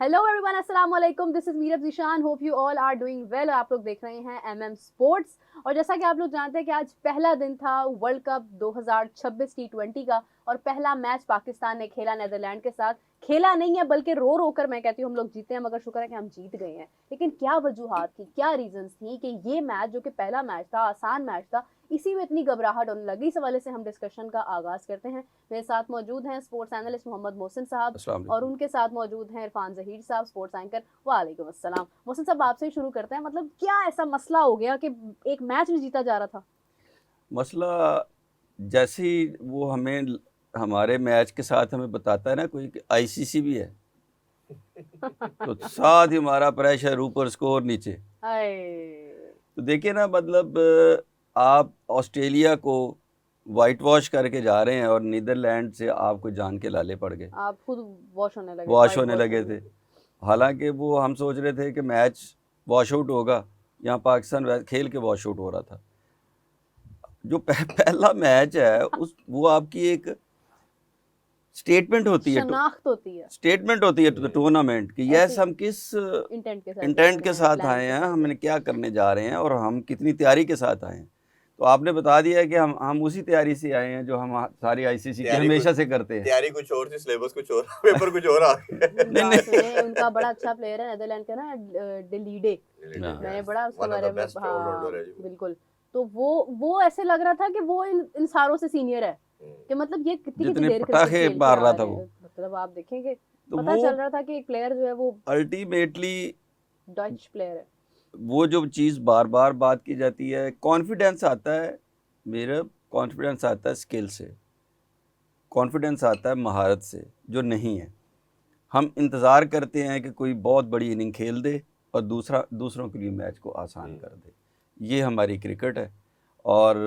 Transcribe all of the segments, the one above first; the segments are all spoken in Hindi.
हेलो एवरीवन, अस्सलाम वालेकुम। This is Meerab Zeeshan. Hope you all are doing well. आप लोग देख रहे हैं एमएम स्पोर्ट्स। और जैसा कि आप लोग जानते हैं कि आज पहला दिन था वर्ल्ड कप 2026 T20 का, और पहला मैच पाकिस्तान ने खेला नीदरलैंड के साथ। खेला नहीं है बल्कि रो रो कर मैं कहती हूँ हम लोग जीते हैं, मगर शुक्र है कि हम जीत गए हैं। लेकिन क्या वजूहात थी, क्या रीजंस थी कि ये मैच जो कि पहला मैच था, आसान मैच था, इसी में इतनी घबराहट होने लगी। इस हवाले से हम डिस्कशन का आगाज करते हैं। मेरे साथ मौजूद हैं स्पोर्ट्स एनालिस्ट मोहम्मद मोहसिन साहब, अस्सलाम और वालेकुम। उनके साथ मौजूद हैं इरफान जहीर साहब, स्पोर्ट्स एंकर। वालेकुम अस्सलाम। मोहसिन साहब, आपसे ही शुरू करते हैं। मतलब क्या ऐसा मसला हो गया कि एक मैच नहीं जीता जा रहा था? मसला जैसे ही वो हमें हमारे मैच के साथ हमें बताता है ना कोई कि आईसीसी भी है, तो साथ ही हमारा प्रेशर ऊपर, स्कोर नीचे। हाय। तो देखिए ना, मतलब आप ऑस्ट्रेलिया को वाइट वॉश करके जा रहे हैं और नीदरलैंड से आपको जान के लाले पड़ गए, आप खुद वॉश होने लगे, वॉश वाइट होने वॉश लगे होने थे। लगे। हालांकि वो हम सोच रहे थे कि मैच वॉश आउट होगा, यहाँ पाकिस्तान खेल के वॉश आउट हो रहा था। जो पहला मैच है उस वो आपकी एक स्टेटमेंट होती है, शनाख्त होती है। स्टेटमेंट होती है टूर्नामेंट की। ऐसे यस, हम किस इंटेंट के साथ जा इंटेंट रहे के हैं, साथ प्लान आए के हैं, साथ जा हमने रहे क्या करने जा रहे हैं और हम कितनी तैयारी के साथ आए हैं। तो आपने बता दिया है कि हम उसी तैयारी से आए हैं जो हम सारी आईसीसी की हमेशा से करते हैं। तैयारी कुछ और थी, सिलेबस कुछ और, पेपर कुछ और आ गया। हैं। नहीं बात नहीं। सुने, उनका बड़ा अच्छा प्लेयर है नीदरलैंड का ना, डिलीडे। मैंने बड़ा उसके वन ऑफ बारे द में, बेस्ट हाँ ऑलराउंडर है जी वो। बिल्कुल। तो वो ऐसे लग रहा था कि वो इन सारों से सीनियर है, कि हम्म। मतलब ये कितनी कितनी जितने देर क्रिकेट पटाखे खेल के मार आ रहा था रहे वो, हैं। मतलब आप देखेंगे, तो पता वो चल रहा था कि एक प्लेयर जो है वो अल्टीमेटली डच प्लेयर है। वो जो चीज़ बार बार बात की जाती है, कॉन्फिडेंस आता है। मेरा कॉन्फिडेंस आता है स्किल से, कॉन्फिडेंस आता है महारत से, जो नहीं है। हम इंतज़ार करते हैं कि कोई बहुत बड़ी इनिंग खेल दे और दूसरों के लिए मैच को आसान कर दे। ये हमारी क्रिकेट है, और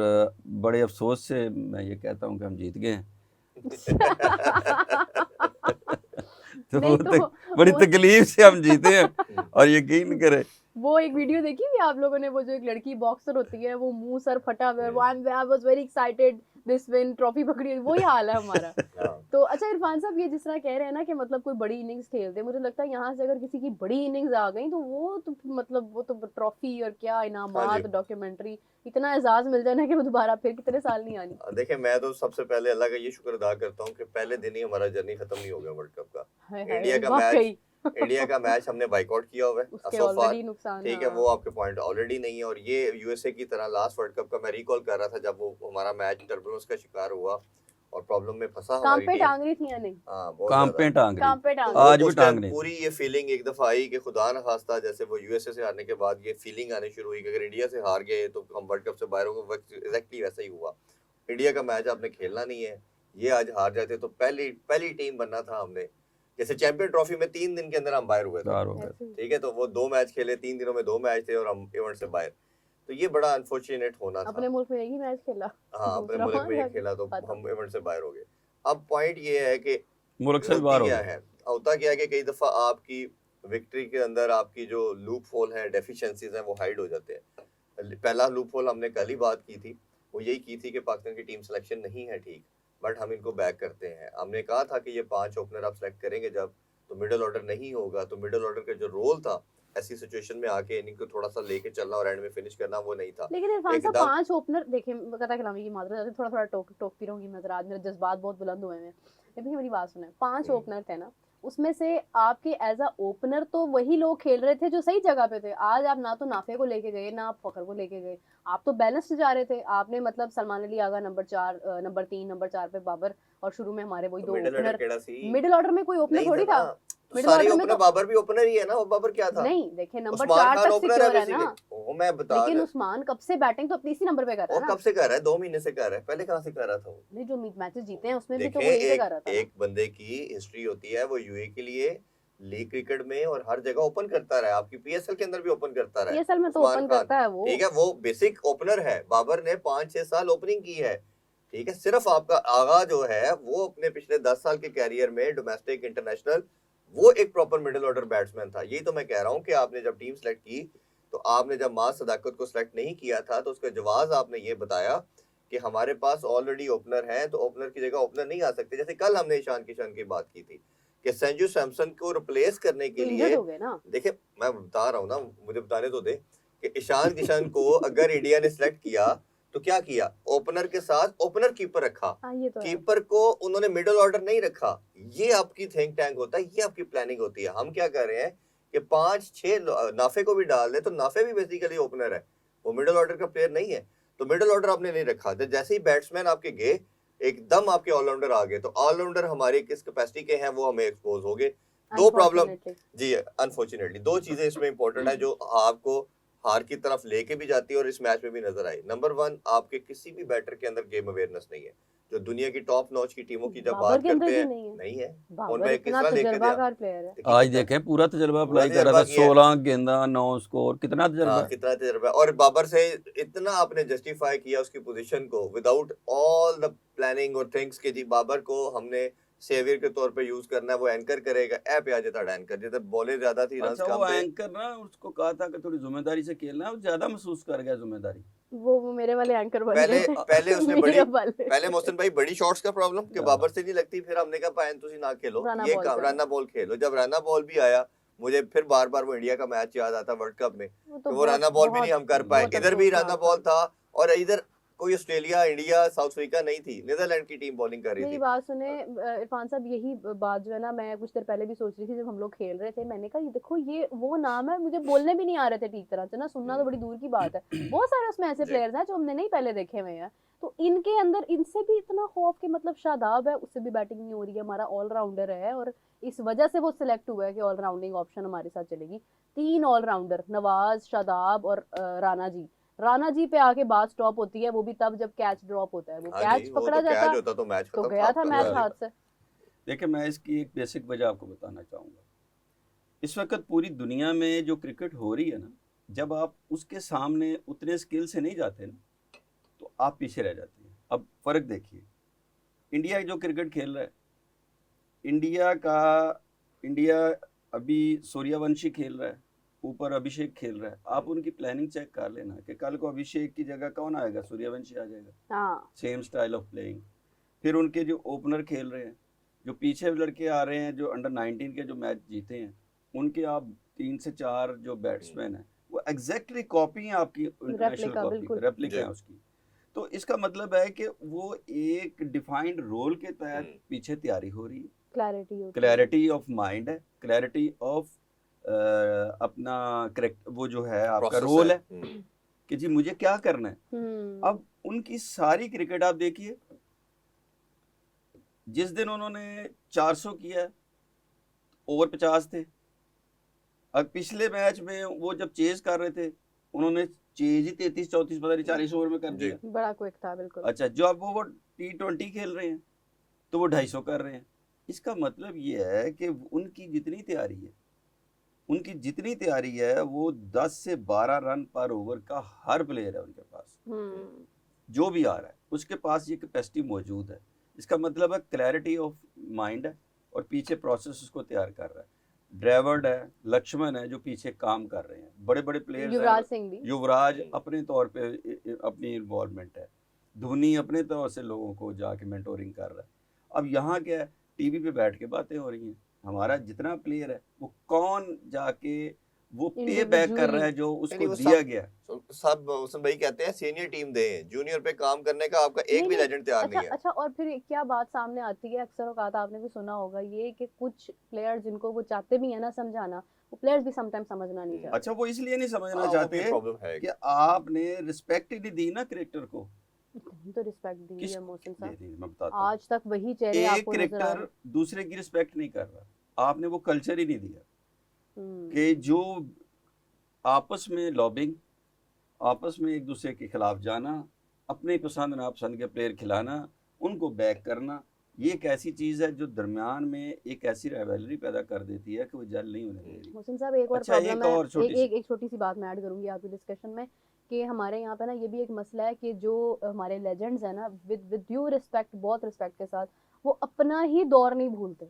बड़े अफसोस से मैं ये कहता हूँ कि हम जीत गए हैं। तो नहीं तो बड़ी वो तकलीफ से हम जीते हैं, और यकीन करें। वो एक वीडियो देखी थी आप लोगों ने? वो जो एक लड़की बॉक्सर होती है, वो मुंह सर फटा हुआ है, वो I was very excited, this win, trophy पकड़ी हुई, वही हाल है हमारा। हाँ। तो अच्छा इरफान साहब, ये जिस तरह कह रहे हैं ना कि मतलब कोई बड़ी इनिंग्स खेलते, मुझे लगता है यहाँ से अगर किसी की बड़ी इनिंग्स आ गई तो वो तो मतलब वो तो ट्रॉफी और क्या हाँ जी। इनामात, डॉक्यूमेंट्री, इतना एजाज मिल जाना कि वो दोबारा फिर कितने साल नहीं आनी। देखिए, मैं तो सबसे पहले अल्लाह का ये शुक्र अदा करता हूँ कि पहले दिन ही हमारा जर्नी खत्म नहीं हो गया वर्ल्ड कप का। हाय हाय, इंडिया का मैच वाकई। इंडिया का मैच हमने बाइकआउट किया हुआ है उसके सो फार। ऑलरेडी नुकसान, ठीक है, हाँ। वो आपके पॉइंट ऑलरेडी नहीं है। और ये यूएसए की तरह लास्ट वर्ल्ड कप का मैं रिकॉल कर रहा था, जब वो हमारा मैच टर्बुलेंस का शिकार हुआ और प्रॉब्लम में फंसा काम हमारी पे टीम। टांग रही थी या नहीं? हाँ, बहुत काम ज्यादा। पे टांग रही काम पे थी, टांग तो रही वो आज भी उस टांग टाइम रही थी। पूरी ये फीलिंग एक दफा आई कि खुदा न खास्ता, जैसे वो यूएसए से हारने के बाद ये फीलिंग आनी शुरू हुई कि अगर इंडिया से हार गए तो हम वर्ल्ड कप से बाहर हो गए। एग्जैक्टली वैसा ही हुआ। इंडिया का मैच आपने खेलना नहीं है, ये आज हार जाते तो पहली पहली टीम बनना था हमने। जैसे चैंपियन ट्रॉफी में 3 दिन के अंदर हम बाहर हुए थे, बाहर हो गए। ऐसे ही। ठीक है, तो वो 2 मैच खेले, 3 दिनों में 2 मैच थे और हम इवेंट से बाहर। तो ये बड़ा अनफॉर्चुनेट होना था। अपने मुल्क में एक ही मैच खेला, हाँ, अपने दूसरा मुल्क वहां में ये जाके खेला तो खत्म। हम इवेंट से बाहर हो गए। अब पॉइंट ये है कि मुल्क से भी गलती बाहर हो क्या गए। है, होता क्या है कि कई दफा आपकी विक्ट्री के अंदर आपकी जो लूप होल है, डेफिशिएंसीज हैं, वो हाइड हो जाते हैं। पहला लूप होल हमने कल ही बात की थी, वो यही की थी कि पाकिस्तान की टीम सिलेक्शन नहीं है ठीक, बट हम इनको बैक करते हैं। हमने कहा था कि ये 5 ओपनर आप सेलेक्ट करेंगे जब, तो मिडिल ऑर्डर नहीं होगा, तो मिडिल ऑर्डर का जो रोल था ऐसी सिचुएशन में आके इनिंग को थोड़ा सा लेके चलना और एंड में फिनिश करना, वो नहीं था लेकिन इरफान साहब, एकदम। 5 ओपनर देखें, कता कलामी की माजरत, थोड़ा थोड़ा टोकती रहूंगी मैं, जरा आज मेरे जज्बात बहुत बुलंद हुए हैं। लेकिन मेरी बात सुने, 5 ओपनर थे ना, उसमें से आपके एज अ ओपनर तो वही लोग खेल रहे थे जो सही जगह पे थे। आज आप ना तो नाफे को लेके गए, ना आप फखर को लेके गए, आप तो बैलेंस्ड जा रहे थे। आपने मतलब Salman Ali Agha number 4, number 3, number 4 पे बाबर, और शुरू में हमारे वही तो 2 मिडिल ऑर्डर ओपनर। केड़ा सी मिडिल ऑर्डर में कोई ओपनर नहीं था थोड़ी ना, था। तो मिडिल सारे ऑर्डर में ओपनर, तो बाबर भी ओपनर ही है ना, वो बाबर क्या था? नहीं, देखे नंबर उस्मान 4 खान तक ओपनर है सिक्योर है बेसिकली, ना। वो मैं बता लेकिन रहा। उस्मान कब से बैटिंग तो अपनी इसी नंबर पे कर रहा वो है ना। कब से कर रहा है? 2 महीने से कर रहा है, पहले कहाँ से कर रहा था वो? नहीं, जो मैचेस जीते हैं उसमें भी तो देखें, वो यहीं पे एक कर रहा था ना। एक बंदे की हिस्ट्री होती है, वो यूए के लिए लीग क्रिकेट में और हर जगह ओपन करता रहा है, आपकी पीएसएल के अंदर भी ओपन करता रहा है पीएसएल में तो उस्मान ओपन खान। करता है वो। ठीक है, वो बेसिक ओपनर है। बाबर ने 5-6 साल ओपनिंग की है, ठीक है। सिर्फ आपका आगा जो है वो अपने पिछले 10 साल के कैरियर में डोमेस्टिक, इंटरनेशनल, वो एक प्रॉपर मिडिल ऑर्डर बैट्समैन था। यही तो मैं कह रहा हूँ कि आपने जब टीम सेलेक्ट की, तो आपने जब माज सदाकत को सेलेक्ट नहीं किया था, तो उसका जवाब आपने ये बताया कि हमारे पास ऑलरेडी ओपनर है, तो ओपनर की जगह ओपनर नहीं आ सकते। जैसे कल हमने ईशान किशन की बात की थी, कि संजू सैमसन को रिप्लेस करने के इंजर्ड लिए, हो गए ना। देखिए मैं बता रहा हूँ ना, मुझे बताने तो दे कि ईशान किशन को अगर इंडिया ने सिलेक्ट किया तो क्या किया, ओपनर के साथ ओपनर कीपर रखा, हाँ ये तो है। कीपर को उन्होंने मिडिल ऑर्डर नहीं रखा। ये आपकी थिंक टैंक होता है, ये आपकी प्लानिंग होती है। हम क्या कर रहे हैं कि 5-6 नाफे को भी डाल दे तो नाफे भी बेसिकली ओपनर है, वो मिडिल ऑर्डर का प्लेयर नहीं है, तो मिडिल ऑर्डर आपने नहीं रखा। तो जैसे ही बैट्समैन आपके गए एकदम आपके ऑलराउंडर आ गए, तो ऑलराउंडर हमारे किस कैपेसिटी के हैं वो हमें एक्सपोज हो गए। दो प्रॉब्लम जी अनफॉर्चुनेटली, दो चीजें इसमें इंपॉर्टेंट है जो आपको हार की तरफ लेके भी जाती है और इस मैच में भी नजर आई। नंबर 1, आपके किसी भी बैटर के अंदर गेम अवेयरनेस नहीं है। जो दुनिया की टॉप नॉच की टीमों की जब बात करते हैं, नहीं है। और मैं किस तरह लेके तजर्बाकार प्लेयर है। आज देखें पूरा तजर्बा अप्लाई कर रहा था, 16 गेंदा 9 स्कोर, कितना तजर्बा, कितना तजर्बा। और बाबर से इतना आपने जस्टिफाई किया उसकी पोजीशन को विदाउट ऑल द प्लानिंग और थिंग्स के जी बाबर को हमने सेवियर के तौर पे यूज करना है, वो एंकर करेगा। ए पे आ जाता एंकर, जिधर बॉलें ज्यादा थी, रन्स अच्छा कम वो थे। एंकर ना, उसको कहा था कि थोड़ी जिम्मेदारी से खेलना है, वो ज्यादा महसूस कर गया जिम्मेदारी। वो मेरे वाले एंकर बन पहले गए। पहले उसने मेरे बड़ी वाले। पहले मोहसिन भाई बड़ी शॉट्स का प्रॉब्लम कि बाबर से नहीं लगती, फिर हमने कहा पायन तुसी ना खेलो, ये काम राना बॉल खेलो। जब राना बॉल भी आया, मुझे फिर बार बार वो इंडिया का मैच याद आता वर्ल्ड कप में, वो राना बॉल भी नहीं हम कर पाए। इधर भी राना बॉल था और इधर कोई ऑस्ट्रेलिया, इंडिया, साउथ अफ्रीका नहीं थी, नीदरलैंड की टीम बॉलिंग कर रही थी। मेरी बात सुने इरफान साहब, यही बात जो है ना, मैं कुछ देर पहले भी सोच रही थी जब हम लोग खेल रहे थे। मैंने कहा ये देखो, ये वो नाम है, मुझे बोलने भी नहीं आ रहे थे ठीक तरह से ना, सुनना तो बड़ी दूर की बात है। बहुत सारे उसमें ऐसे प्लेयर्स हैं जो हमने नहीं पहले देखे हुए हैं, तो इनके अंदर इनसे भी इतना खौफ के मतलब शादाब है, उससे भी बैटिंग नहीं हो रही है, हमारा ऑलराउंडर है और इस वजह से वो सिलेक्ट हुआ है कि ऑलराउंडिंग ऑप्शन हमारे साथ चलेगी। 3 ऑलराउंडर, नवाज, शादाब और राणा जी पे आके बात स्टॉप होती है, वो भी तब जब कैच ड्रॉप होता है। वो कैच पकड़ा जाता तो मैच तो गया था मैच हाथ से। देखिए मैं इसकी एक बेसिक वजह आपको बताना चाहूँगा। इस वक्त पूरी दुनिया में जो क्रिकेट हो रही है ना, जब आप उसके सामने उतने स्किल से नहीं जाते ना, तो आप पीछे रह जाते हैं। अब फ़र्क देखिए, इंडिया जो क्रिकेट खेल रहा है, इंडिया अभी सूर्यवंशी खेल रहा है, ऊपर अभिषेक खेल रहा है। आप उनकी प्लानिंग चेक कर लेना कि कल को अभिषेक की जगह कौन आएगा, सूर्यवंशी आ जाएगा। Same style of playing. फिर उनके जो ओपनर खेल रहे हैं, जो पीछे लड़के आ रहे हैं, जो अंडर 19 के जो मैच जीते हैं, उनके आप 3 से 4 जो बैट्समैन हैं, वो एग्जैक्टली कॉपी है आपकी, इंटरनेशनल कॉपी, रेप्लिका है उसकी। तो इसका मतलब है कि वो एक डिफाइंड रोल के तहत पीछे तैयारी हो रही है। क्लैरिटी ऑफ माइंड है, क्लैरिटी ऑफ अपना करेक्ट, वो जो है आपका रोल है कि जी मुझे क्या करना है। अब उनकी सारी क्रिकेट आप देखिए, जिस दिन उन्होंने 400 किया, ओवर 50 थे। अब पिछले मैच में वो जब चेज कर रहे थे, उन्होंने चेज ही 33-34 पता नहीं 40 ओवर में कर दिया, बड़ा क्विक था बिल्कुल। अच्छा, जो अब वो T20 खेल रहे हैं तो वो 250 कर रहे हैं। इसका मतलब ये है कि उनकी जितनी तैयारी है वो 10 से 12 रन पर ओवर का हर प्लेयर है उनके पास। जो भी आ रहा है उसके पास ये कैपेसिटी मौजूद है। इसका मतलब है क्लैरिटी ऑफ माइंड है और पीछे प्रोसेस उसको तैयार कर रहा है। ड्रेवर्ड है, लक्ष्मण है जो पीछे काम कर रहे हैं, बड़े बड़े प्लेयर्स, युवराज सिंह भी, युवराज अपने तौर पे अपनी इन्वॉल्वमेंट है, धोनी अपने तौर से लोगों को जाके मेंटोरिंग कर रहा है। अब यहाँ क्या है, टीवी पे बैठ के बातें हो रही हैं, हमारा जितना प्लेयर है वो कौन जाके वो पे बैक कर रहा है जो उसको दिया गया। सब हुसैन भाई कहते हैं सीनियर टीम दे, जूनियर पे काम करने का आपका एक भी लेजेंड तैयार नहीं है। अच्छा, और फिर क्या बात सामने आती है, अक्सर औकात आपने भी सुना होगा ये कि कुछ प्लेयर जिनको वो चाहते भी है ना समझाना, वो प्लेयर्स भी समटाइम समझना नहीं चाहते। अच्छा, वो इसलिए नहीं समझना चाहते कि आपने रिस्पेक्ट ही नहीं दी ना क्रिकेटर को। तो रिस्पेक्ट दी है मोहसिन साहब, मैं बताता हूं, आज तक वही चेहरे आपको नजर आ रहे हैं। एक क्रिकेटर दूसरे की रिस्पेक्ट नहीं कर रहा, आपने वो कल्चर ही नहीं दिया कि जो आपस में लॉबिंग, आपस में एक दूसरे के खिलाफ जाना, अपने पसंद नापसंद के प्लेयर खिलाना, उनको बैक करना, ये एक ऐसी चीज है जो दरमियान में एक ऐसी राइवलरी पैदा कर देती है कि वो जल नहीं होने देती। मोहसिन साहब एक और प्रॉब्लम है, एक छोटी सी बात मैं ऐड करूंगी आपकी डिस्कशन में कि हमारे यहाँ पे ना ये भी एक मसला है कि जो हमारे लेजेंड्स हैं ना, विद ड्यू रिस्पेक्ट, बहुत रिस्पेक्ट के साथ, वो अपना ही दौर नहीं भूलते।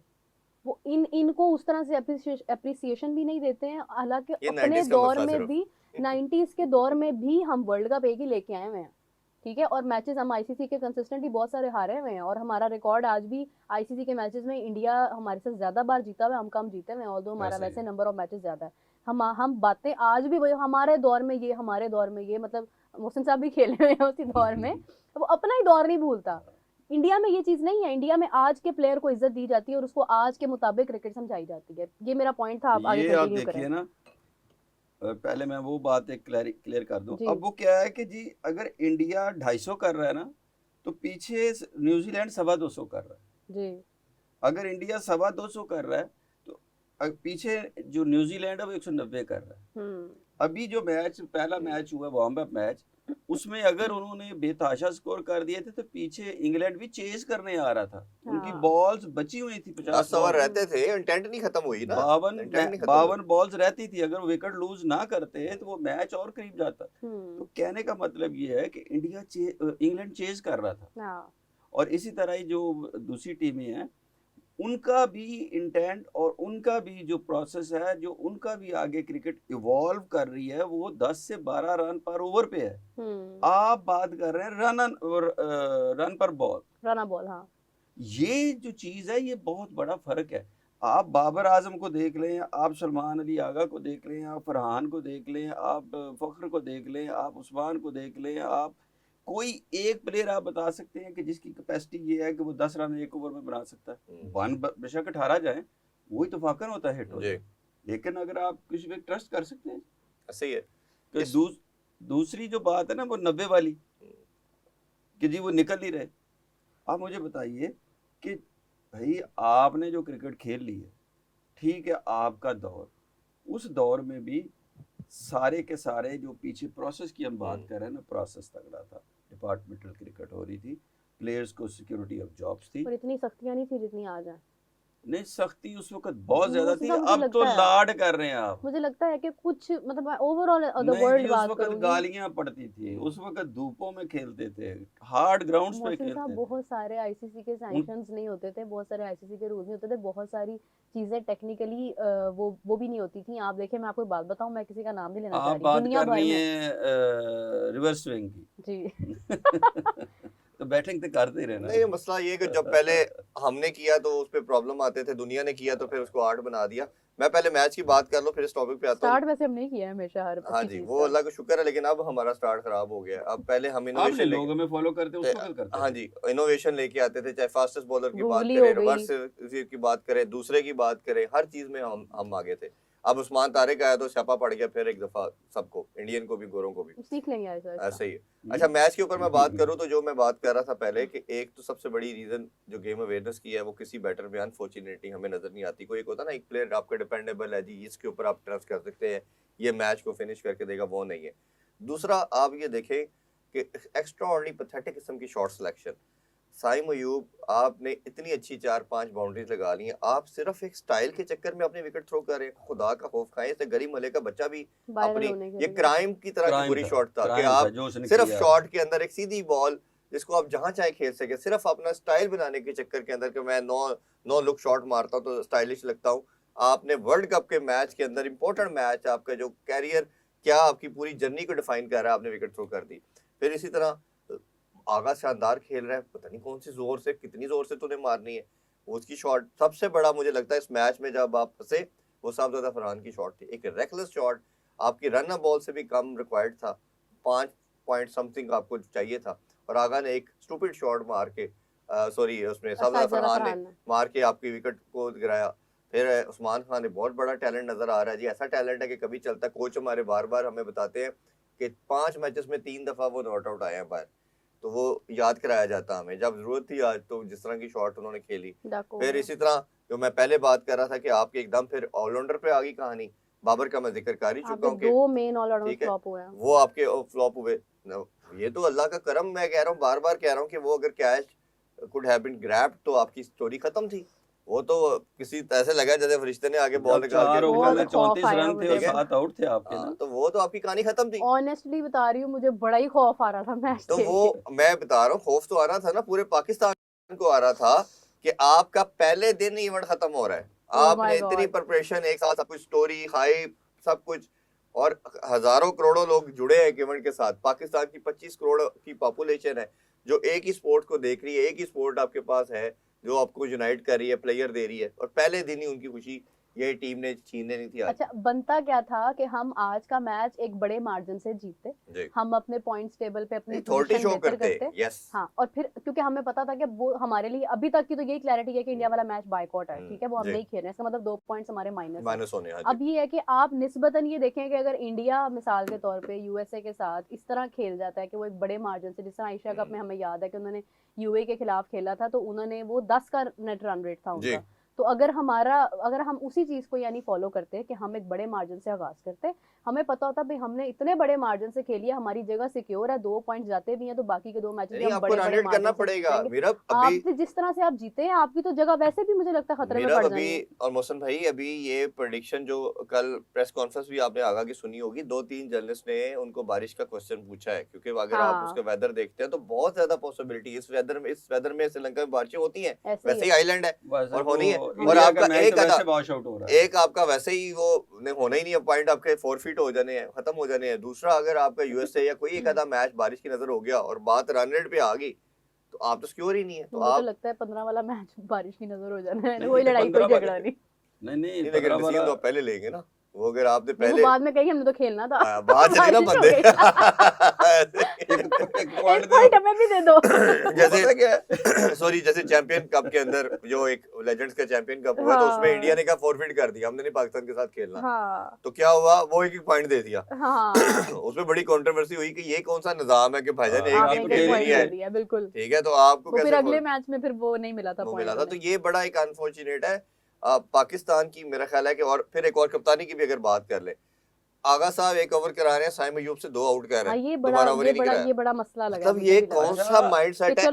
वो इनको उस तरह से अप्रिसिएशन भी नहीं देते हैं, हालांकि अपने दौर में भी 90s के दौर में भी हम वर्ल्ड कप एक ही लेके आए हुए हैं। ठीक है, और मैचेस हम आईसीसी के कंसिस्टेंटली बहुत सारे हारे हुए हैं, और हमारा रिकॉर्ड आज भी आईसीसी के मैचेस में इंडिया हमारे से ज्यादा बार जीता हुआ है, हम कम जीते हुए हैं, ऑल्दो हमारा वैसे ही वैसे नंबर ऑफ मैचेस ज्यादा है। हम बातें आज भी वही, हमारे दौर में ये, हमारे दौर में ये, मतलब मोहसिन साहब भी खेले हुए हैं उसी दौर में, वो अपना ही दौर नहीं भूलता। इंडिया में ये चीज नहीं है, इंडिया में आज के प्लेयर को इज्जत दी जाती है और उसको आज के मुताबिक क्रिकेट समझाई जाती है। ये मेरा पॉइंट था, आप आगे ये आप कंटिन्यू करें। देखिए ना, पहले मैं वो बात एक क्लियर कर दूं। जी। अब वो क्या है कि जी अगर इंडिया 250 कर रहा है ना, तो पीछे न्यूजीलैंड 225 कर रहा है। जी। अगर इंडिया 225 कर रहा है तो पीछे जो न्यूजीलैंड है वो 190 कर रहा है। अभी जो मैच पहला मैच हुआ वार्म अप मैच, उसमें अगर उन्होंने बेतहाशा स्कोर कर दिए थे तो पीछे इंग्लैंड भी चेज करने आ रहा था। उनकी हाँ। बॉल्स बची हुई थी 50 10 ओवर बॉल, रहते थे, इंटेंट नहीं खत्म हुई ना, 52 इंटेंट नहीं खत्म हुई। 52 बॉल्स रहती थी। अगर विकेट लूज ना करते तो वो मैच और करीब जाता। तो कहने का मतलब ये है कि इंग्लैंड चेज कर रहा था। हाँ। और इसी तरह ही जो दूसरी टीमें हैं, उनका भी इंटेंट और उनका भी जो प्रोसेस है, जो उनका भी आगे क्रिकेट इवॉल्व कर रही है, वो 10 से 12 रन पर ओवर पे है। आप बात कर रहे हैं रन पर बॉल, रन बॉल। हाँ। ये जो चीज है, ये बहुत बड़ा फर्क है। आप बाबर आजम को देख लें, आप सलमान अली आगा को देख लें, आप फरहान को देख लें, आप फखर को देख लें, आप उस्मान को देख लें, आप कोई एक प्लेयर आप बता सकते हैं कि जिसकी कैपेसिटी ये है कि वो 10 रन एक ओवर में बना सकता है। वन बेशक 18 जाए, वही तो फाकन होता है हिट हो जाए। लेकिन अगर आप किसी पे ट्रस्ट कर सकते हैं, सही है। कि दूसरी जो बात है ना वो 90 वाली, कि जी वो निकल नहीं रहे। आप मुझे बताइए कि भाई आपने जो क्रिकेट खेल ली है, ठीक है, आपका दौर, उस दौर में भी सारे के सारे जो पीछे प्रोसेस की हम बात कर रहे हैं ना, प्रोसेस तगड़ा था। डिपार्टमेंटल क्रिकेट हो रही थी, प्लेयर्स को सिक्योरिटी ऑफ जॉब्स थी, पर इतनी सख्तियां नहीं थी जितनी आज है। नहीं सख्ती उस वक्त बहुत ज्यादा थी। मुझे अब तो लगता है, लाड कर रहे हैं आप। मुझे लगता है कि कुछ, मतलब मैं ओवरऑल द नहीं वर्ल्ड जी, उस बात वक्त करूंगी। गालियां पड़ती थी, उस वक्त धूपों में खेलते थे, हार्ड ग्राउंड्स पे मोहसिन खेलते साहब, थे। बहुत सारे आईसीसी के सैंक्शंस नहीं होते थे, बहुत सारे आईसीसी के रूल नहीं होते थे, बहुत सारी चीजें टेक्निकली वो भी नहीं होती थी। आप देखिए, मैं आपको एक बात बताऊं, मैं किसी का नाम नहीं लेना चाह आप रही, बात दुनिया कर भर रही में। हैं रिवर्स स्विंग की जी। तो बैटिंग तो करते ही रहना। नहीं, मसला ये कि जब पहले हमने किया तो उस पे प्रॉब्लम आते थे, दुनिया ने किया तो फिर उसको आर्ट बना दिया। मैं पहले मैच की बात कर लूं, फिर इस टॉपिक पे आता हूं। स्टार्ट वैसे हमने किया है हमेशा हर हाँ अच्छी जी, चीज वो का। अल्लाह का शुक्र है, लेकिन अब हमारा स्टार्ट खराब हो गया। अब पहले हम आपने इनोवेशन लोग लेके, हमें फॉलो करते उस वक्त करते हाँ थे। जी, इनोवेशन लेके आते थे, चाहे फास्टेस्ट बॉलर की बात गूगली करें, हो गई। रिवर्स की बात करें, दूसरे की बात करें, हर चीज में हम आगे थे। अब उस्मान तारिक आया तो छापा पड़ गया फिर एक दफा सबको, इंडियन को भी, गोरों को भी। सीख लेंगे ऐसा ऐसा ही है। अच्छा, मैच के ऊपर मैं बात करूं तो जो मैं बात कर रहा था पहले, कि एक तो सबसे बड़ी रीजन जो गेम अवेयरनेस की है, वो किसी बैटर में अनफॉर्चुनेटली हमें नजर नहीं आती। कोई एक होता ना, एक प्लेयर आपका डिपेंडेबल है जी, इसके ऊपर आप ट्रस्ट कर सकते हैं, ये मैच को फिनिश करके देगा, वो नहीं है। दूसरा, आप ये देखें कि एक्स्ट्रा ऑर्डिनरी पैथेटिक किस्म की शॉट सिलेक्शन। साइम अयूब, आपने इतनी अच्छी 4-5 बाउंड्रीज लगा ली हैं, आप सिर्फ एक स्टाइल के चक्कर में अपने विकेट थ्रो कर रहे हैं। खुदा का खौफ खाएं, से गरीब मलिक का बच्चा भी अपनी, ये क्राइम की तरह की बुरी शॉट था कि आप सिर्फ शॉट के अंदर एक सीधी बॉल जिसको आप जहां चाहे खेल सके, सिर्फ अपना स्टाइल बनाने के चक्कर के अंदर कि मैं नो लुक शॉट मारता हूं तो स्टाइलिश लगता हूं। आपने वर्ल्ड कप के मैच के अंदर, इंपॉर्टेंट मैच, आपका जो कैरियर क्या आपकी पूरी जर्नी को डिफाइन कर रहा है, आपने विकेट थ्रो कर दी। फिर इसी तरह आगा शानदार खेल रहा है, पता नहीं कौन सी जोर से, कितनी जोर से तूने मारनी है, उसकी शॉट सबसे बड़ा मुझे लगता है इस मैच में जब आप फंसे, वो सबसे ज्यादा फरहान की शॉट थी। एक रेकलेस शॉट, आपकी रन बॉल से भी कम रिक्वायर्ड था, 5 पॉइंट समथिंग आपको चाहिए था, और आगा ने एक स्टूपिड शॉट मार के, सॉरी उसमें सबसे फरहान ने मार के आपकी विकेट को गिराया। फिर उस्मान खान ने, बहुत बड़ा टैलेंट नजर आ रहा है जी, ऐसा टैलेंट है कि कभी चलता। कोच हमारे बार बार हमें बताते हैं कि 5 मैचेस में 3 दफा वो नॉट आउट आए हैं बाहर, तो वो याद कराया जाता हमें जब जरूरत थी आज, तो जिस तरह की शॉट उन्होंने खेली। फिर इसी तरह जो मैं पहले बात कर रहा था कि आपके एकदम फिर ऑलराउंडर पे आ गई कहानी। बाबर का मैं जिक्र कर ही चुका हूँ, 2 मेन ऑलराउंडर फ्लॉप हुए हैं, वो आपके फ्लॉप हुए। ये तो अल्लाह का करम, मैं कह रहा हूँ, बार बार कह रहा हूँ कि वो अगर catch could have been grabbed तो आपकी स्टोरी खत्म थी। वो तो किसी ऐसे लगा जैसे फरिश्ते ने आगे बॉल निकाल के 34 रन थे और 7 आउट थे आपके ना, तो वो तो आपकी कहानी खत्म थी। ऑनेस्टली बता रही हूँ, मुझे बड़ा ही खौफ आ रहा था मैच तो वो मैं बता रहा हूँ, खौफ तो आ रहा था ना, पूरे पाकिस्तान को आ रहा था कि आपका पहले दिन इवेंट खत्म हो रहा है, आपने इतनी प्रिपरेशन, एक साथ सब कुछ, स्टोरी, हाइप, सब कुछ, और हजारों करोड़ों लोग जुड़े हैं इवेंट के साथ। पाकिस्तान की 25 करोड़ की पॉपुलेशन है जो एक ही स्पोर्ट को देख रही है, एक ही स्पोर्ट आपके पास है जो आपको यूनाइट कर रही है, प्लेयर दे रही है, और पहले दिन ही उनकी खुशी ये टीम ने छीनने नहीं थी आज। अच्छा, बनता क्या था कि हम आज का मैच एक बड़े मार्जिन से जीतते, हम अपने पॉइंट्स टेबल पे अपनी पोजीशन बेहतर करते। यस हाँ, और फिर क्योंकि हमें पता था कि वो हमारे लिए अभी तक की तो यही क्लैरिटी है कि इंडिया वाला मैच बायकॉट है, ठीक है, वो हम नहीं खेल रहे हैं, इसका मतलब 2 पॉइंट्स हमारे माइनस होने। अब ये है कि आप निस्बतन ये देखें कि अगर इंडिया मिसाल के तौर पे यूएसए के साथ इस तरह खेल जाता है कि वो एक बड़े मार्जिन से, जिस तरह एशिया कप में हमें याद है कि उन्होंने यूएई के खिलाफ खेला था तो उन्होंने वो 10 का नेट रन रेट था उनका, तो अगर हम उसी चीज को यानी फॉलो करते कि हम एक बड़े मार्जिन से आगाज करते, हमें पता होता भाई हमने इतने बड़े मार्जिन से खेली है, हमारी जगह सिक्योर है, 2 पॉइंट जाते भी हैं तो बाकी के 2 मैचेस हम बड़े बड़े करना पड़ेगा। मेरा आप जिस तरह से आप जीते हैं आपकी तो जगह वैसे भी मुझे लगता है खतरे में पड़ जाएगी। और मोहसिन भाई अभी ये प्रेडिक्शन जो कल प्रेस कॉन्फ्रेंस भी आपने आगा की सुनी होगी, 2-3 जर्नलिस्ट ने उनको बारिश का क्वेश्चन पूछा है, क्योंकि अगर आप उसका वेदर देखते हैं तो बहुत ज्यादा पॉसिबिलिटी इस वेदर में श्रीलंका में बारिशें होती हैं, वैसे ही आइलैंड है और होनी है, और आपका एक आपका वैसे ही वो होना ही नहीं है, पॉइंट आपके फोरफीट हो जाने हैं, खत्म हो जाने हैं। दूसरा अगर आपका यूएसए या कोई एक आधा मैच बारिश की नजर हो गया और बात रन रेट पे आ गई तो आप तो सिक्योर ही नहीं है। तो आप लगता है 15 वाला मैच बारिश की नजर हो जाना है, कोई लड़ाई कोई झगड़ा नहीं। नहीं लेकिन डिसीजन तो पहले लेंगे ना, वो अगर आपने पहले बाद में कही हमने तो खेलना था, बात चली ना बंदे एक पॉइंट हमें भी दे दो। जैसे क्या सॉरी जैसे चैंपियन कप के अंदर जो एक लेजेंड्स का चैंपियन कप हुआ तो उसमें इंडिया ने क्या फॉरफिट कर दिया, हमने नहीं पाकिस्तान के साथ खेलना, तो क्या हुआ वो एक पॉइंट दे दिया। उसमें बड़ी कंट्रोवर्सी हुई कि ये कौन सा निजाम है कि भाईजान एक टीम खेल रही है, बिल्कुल ठीक है, तो आपको कैसे फिर अगले मैच में फिर वो नहीं मिला था, तो ये बड़ा एक अनफॉर्चुनेट है पाकिस्तान की। मेरा ख्याल है कि और फिर एक और कप्तानी की भी अगर बात कर ले, आगा साहब एक ओवर करा रहे हैं, साइम अयूब से 2 आउट कर रहे हैं, ये बड़ा मसला लगा। मतलब ये कौन सा माइंडसेट है?